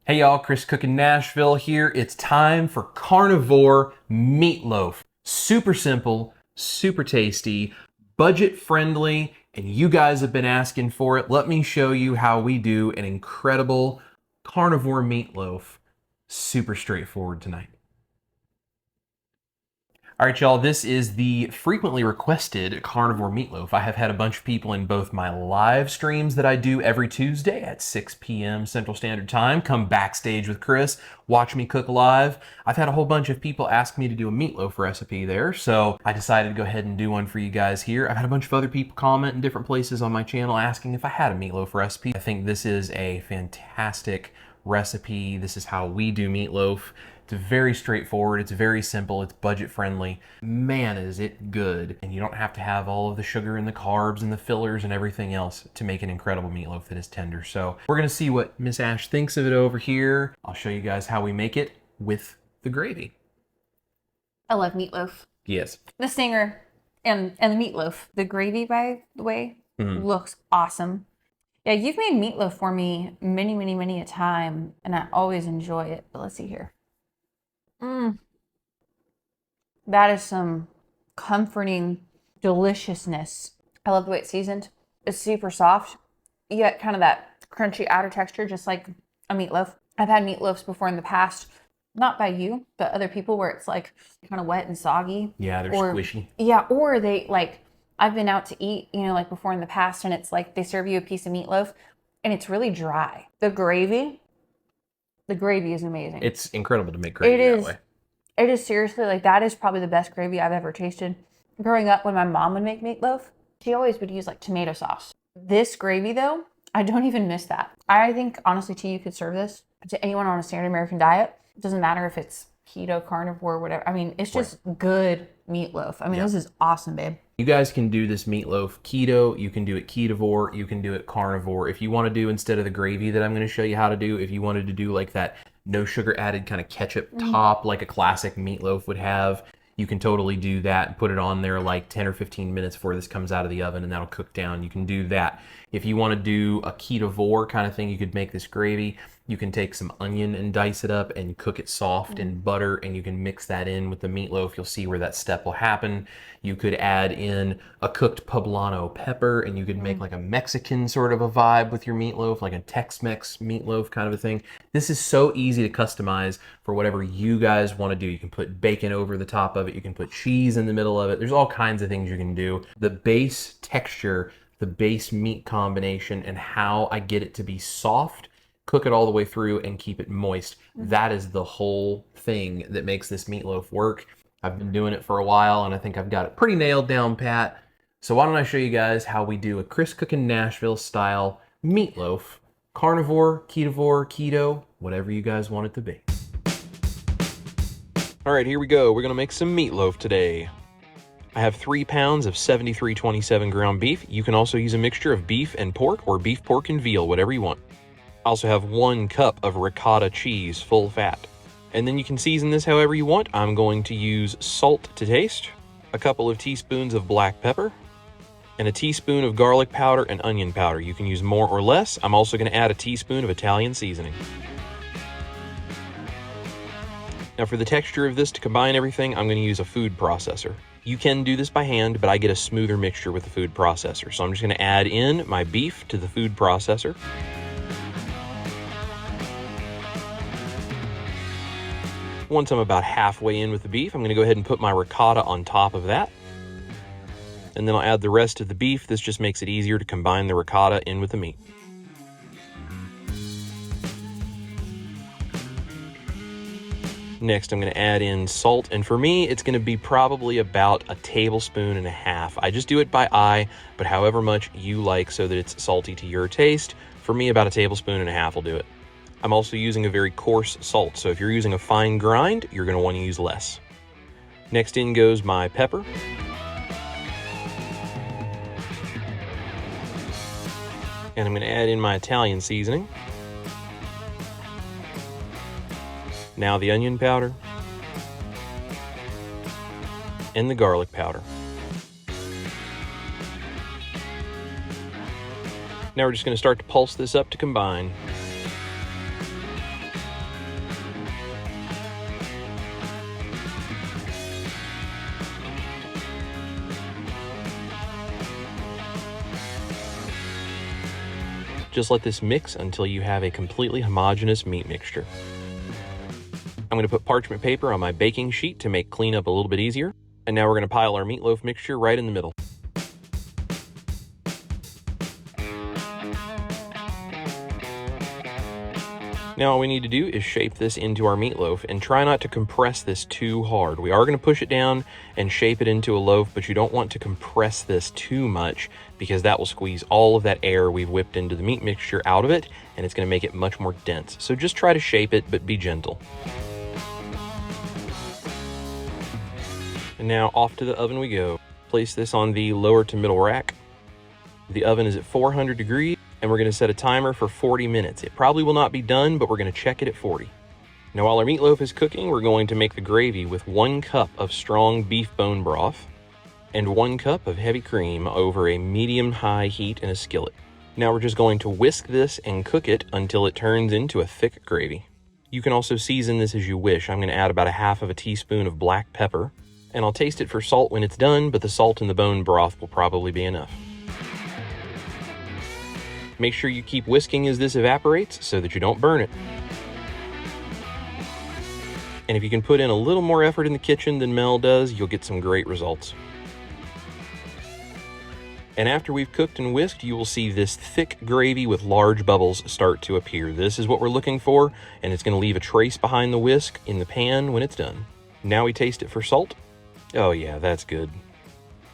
Hey y'all, Chris cooking Nashville here. It's time for Carnivore Meatloaf. Super simple, super tasty, budget friendly, and you guys have been asking for it. Let me show you how we do an incredible carnivore meatloaf. Super straightforward tonight. All right, y'all, this is the frequently requested carnivore meatloaf. I have had a bunch of people in both my live streams that I do every Tuesday at 6 p.m. Central Standard Time, come backstage with Chris, watch me cook live. I've had a whole bunch of people ask me to do a meatloaf recipe there, so I decided to go ahead and do one for you guys here. I've had a bunch of other people comment in different places on my channel asking if I had a meatloaf recipe. I think this is a fantastic recipe. This is how we do meatloaf. It's very straightforward, it's very simple, it's budget friendly. Man, is it good. And you don't have to have all of the sugar and the carbs and the fillers and everything else to make an incredible meatloaf that is tender. So we're gonna see what Miss Ash thinks of it over here. I'll show you guys how we make it with the gravy. I love meatloaf. Yes. The singer and the meatloaf. The gravy, by the way, looks awesome. Yeah, you've made meatloaf for me many a time, and I always enjoy it. But let's see here. That is some comforting deliciousness. I love the way it's seasoned. It's super soft. You get kind of that crunchy outer texture, just like a meatloaf. I've had meatloafs before in the past, not by you, but other people, where it's like kind of wet and soggy. Yeah, they're squishy. Yeah, or they like, I've been out to eat, like before in the past, and it's like they serve you a piece of meatloaf and it's really dry. The gravy is amazing. It's incredible to make gravy that way. It is seriously, like, that is probably the best gravy I've ever tasted. Growing up, when my mom would make meatloaf, she always would use like tomato sauce. This gravy though, I don't even miss that. I think honestly too, you could serve this to anyone on a standard American diet. It doesn't matter if it's keto, carnivore, whatever. I mean, it's just good meatloaf. I mean, This is awesome, babe. You guys can do this meatloaf keto, you can do it ketovore, you can do it carnivore. If you want to do, instead of the gravy that I'm going to show you how to do, if you wanted to do like that no sugar added kind of ketchup top like a classic meatloaf would have, you can totally do that and put it on there like 10 or 15 minutes before this comes out of the oven, and that'll cook down. You can do that. If you want to do a ketovore kind of thing, you could make this gravy. You can take some onion and dice it up and cook it soft in butter, and you can mix that in with the meatloaf. You'll see where that step will happen. You could add in a cooked poblano pepper, and you could make like a Mexican sort of a vibe with your meatloaf, like a Tex-Mex meatloaf kind of a thing. This is so easy to customize for whatever you guys want to do. You can put bacon over the top of it. You can put cheese in the middle of it. There's all kinds of things you can do. The base texture, the base meat combination, and how I get it to be soft, cook it all the way through, and keep it moist. That is the whole thing that makes this meatloaf work. I've been doing it for a while, and I think I've got it pretty nailed down pat. So why don't I show you guys how we do a Chris Cookin' Nashville style meatloaf, carnivore, ketovore, keto, whatever you guys want it to be. All right, here we go. We're gonna make some meatloaf today. I have 3 pounds of 73/27 ground beef. You can also use a mixture of beef and pork, or beef, pork, and veal, whatever you want. I also have 1 cup of ricotta cheese, full fat. And then you can season this however you want. I'm going to use salt to taste, a couple of teaspoons of black pepper, and a teaspoon of garlic powder and onion powder. You can use more or less. I'm also going to add a teaspoon of Italian seasoning. Now for the texture of this, to combine everything, I'm going to use a food processor. You can do this by hand, but I get a smoother mixture with the food processor. So I'm just going to add in my beef to the food processor. Once I'm about halfway in with the beef, I'm going to go ahead and put my ricotta on top of that. And then I'll add the rest of the beef. This just makes it easier to combine the ricotta in with the meat. Next, I'm going to add in salt, and for me, it's going to be probably about 1.5 tablespoons. I just do it by eye, but however much you like so that it's salty to your taste. For me, about 1.5 tablespoons will do it. I'm also using a very coarse salt, so if you're using a fine grind, you're going to want to use less. Next in goes my pepper. And I'm going to add in my Italian seasoning. Now the onion powder. And the garlic powder. Now we're just going to start to pulse this up to combine. Just let this mix until you have a completely homogeneous meat mixture. I'm going to put parchment paper on my baking sheet to make cleanup a little bit easier. And now we're going to pile our meatloaf mixture right in the middle. Now all we need to do is shape this into our meatloaf and try not to compress this too hard. We are going to push it down and shape it into a loaf, but you don't want to compress this too much because that will squeeze all of that air we've whipped into the meat mixture out of it, and it's going to make it much more dense. So just try to shape it, but be gentle. And now off to the oven we go. Place this on the lower to middle rack. The oven is at 400 degrees. And we're going to set a timer for 40 minutes. It probably will not be done, but we're going to check it at 40. Now while our meatloaf is cooking, we're going to make the gravy with 1 cup of strong beef bone broth and 1 cup of heavy cream over a medium-high heat in a skillet. Now we're just going to whisk this and cook it until it turns into a thick gravy. You can also season this as you wish. I'm going to add about 1/2 teaspoon of black pepper, and I'll taste it for salt when it's done, but the salt in the bone broth will probably be enough. Make sure you keep whisking as this evaporates so that you don't burn it. And if you can put in a little more effort in the kitchen than Mel does, you'll get some great results. And after we've cooked and whisked, you will see this thick gravy with large bubbles start to appear. This is what we're looking for, and it's going to leave a trace behind the whisk in the pan when it's done. Now we taste it for salt. Oh yeah, that's good.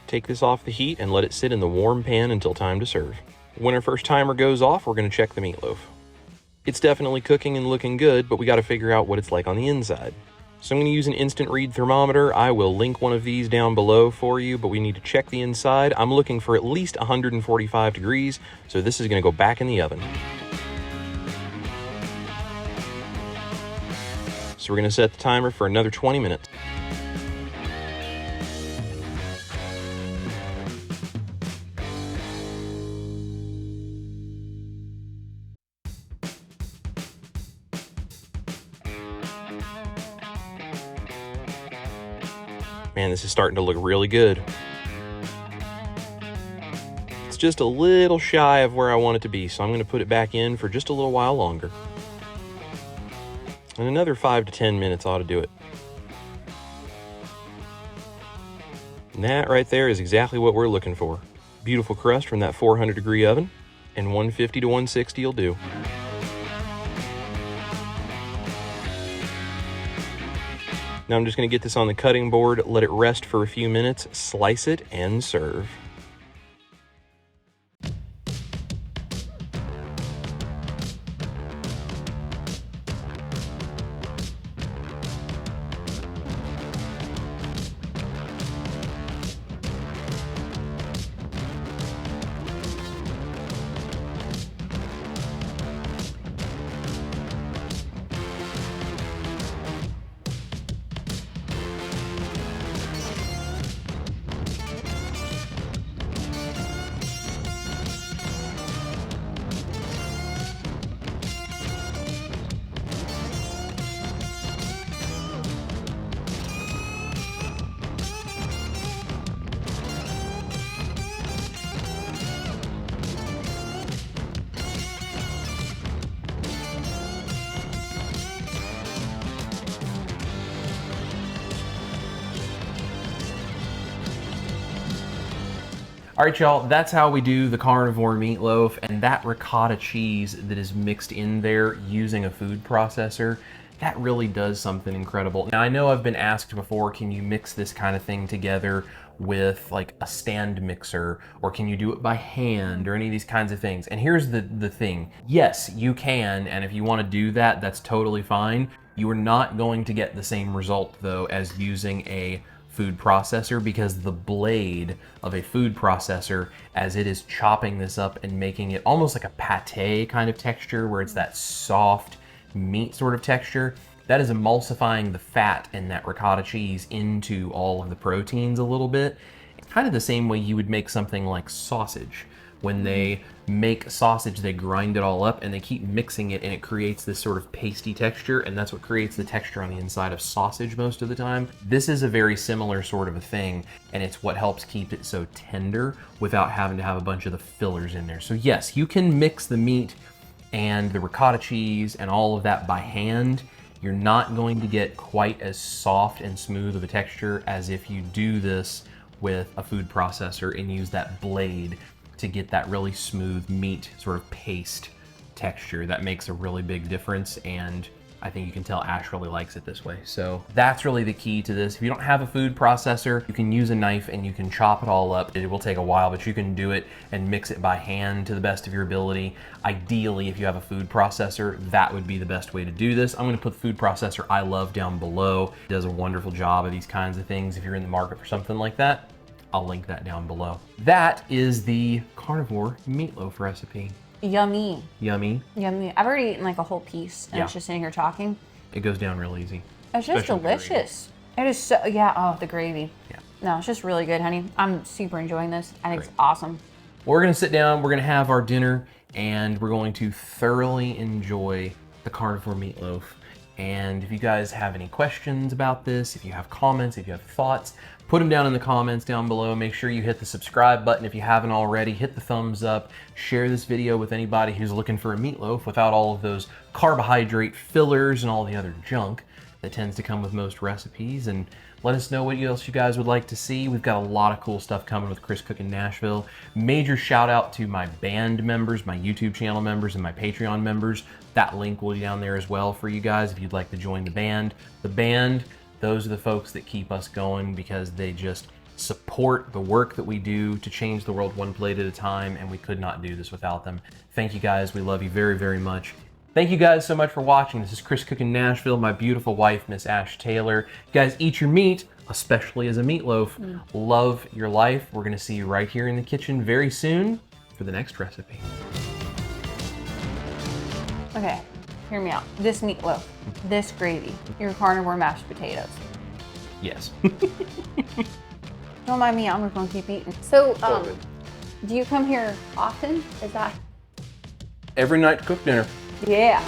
Take this off the heat and let it sit in the warm pan until time to serve. When our first timer goes off, we're going to check the meatloaf. It's definitely cooking and looking good, but we got to figure out what it's like on the inside. So I'm going to use an instant read thermometer. I will link one of these down below for you, but we need to check the inside. I'm looking for at least 145 degrees, so this is going to go back in the oven. So we're going to set the timer for another 20 minutes. Man, this is starting to look really good. It's just a little shy of where I want it to be, so I'm going to put it back in for just a little while longer. And another 5 to 10 minutes ought to do it. And that right there is exactly what we're looking for. Beautiful crust from that 400 degree oven, and 150 to 160 will do. Now I'm just going to get this on the cutting board, let it rest for a few minutes, slice it, and serve. All right, y'all, that's how we do the carnivore meatloaf, and that ricotta cheese that is mixed in there using a food processor, that really does something incredible. Now, I know I've been asked before, can you mix this kind of thing together with like a stand mixer, or can you do it by hand, or any of these kinds of things? And here's the thing. Yes, you can, and if you want to do that, that's totally fine. You are not going to get the same result, though, as using a food processor, because the blade of a food processor, as it is chopping this up and making it almost like a pate kind of texture, where it's that soft meat sort of texture, that is emulsifying the fat in that ricotta cheese into all of the proteins a little bit. Kind of the same way you would make something like sausage. When they make sausage, they grind it all up and they keep mixing it, and it creates this sort of pasty texture, and that's what creates the texture on the inside of sausage most of the time. This is a very similar sort of a thing, and it's what helps keep it so tender without having to have a bunch of the fillers in there. So yes, you can mix the meat and the ricotta cheese and all of that by hand. You're not going to get quite as soft and smooth of a texture as if you do this with a food processor and use that blade to get that really smooth meat sort of paste texture. That makes a really big difference, and I think you can tell Ash really likes it this way. So that's really the key to this. If you don't have a food processor, you can use a knife and you can chop it all up. It will take a while, but you can do it and mix it by hand to the best of your ability. Ideally, if you have a food processor, that would be the best way to do this. I'm gonna put the food processor I love down below. It does a wonderful job of these kinds of things. If you're in the market for something like that, I'll link that down below. That is the carnivore meatloaf recipe. Yummy. Yummy. Yummy. I've already eaten like a whole piece and it's just sitting here talking. It goes down real easy. It's just delicious. It is so, yeah, oh, the gravy. Yeah. No, it's just really good, honey. I'm super enjoying this. I think it's awesome. We're gonna sit down, we're gonna have our dinner, and we're going to thoroughly enjoy the carnivore meatloaf. And if you guys have any questions about this, if you have comments, if you have thoughts, put them down in the comments down below. Make sure you hit the subscribe button if you haven't already. Hit the thumbs up. Share this video with anybody who's looking for a meatloaf without all of those carbohydrate fillers and all the other junk that tends to come with most recipes. And let us know what else you guys would like to see. We've got a lot of cool stuff coming with Chris Cookin' Nashville. Major shout out to my band members, my YouTube channel members, and my Patreon members. That link will be down there as well for you guys if you'd like to join the band. The band, those are the folks that keep us going because they just support the work that we do to change the world one plate at a time, and we could not do this without them. Thank you guys. We love you very, very much. Thank you guys so much for watching. This is Chris Cookin' Nashville, my beautiful wife, Miss Ash Taylor. You guys eat your meat, especially as a meatloaf. Love your life. We're gonna see you right here in the kitchen very soon for the next recipe. Okay, hear me out. This meatloaf, this gravy, your carnivore mashed potatoes. Yes. Don't mind me, I'm just gonna keep eating. So, do you come here often? Is that? Every night to cook dinner. Yeah.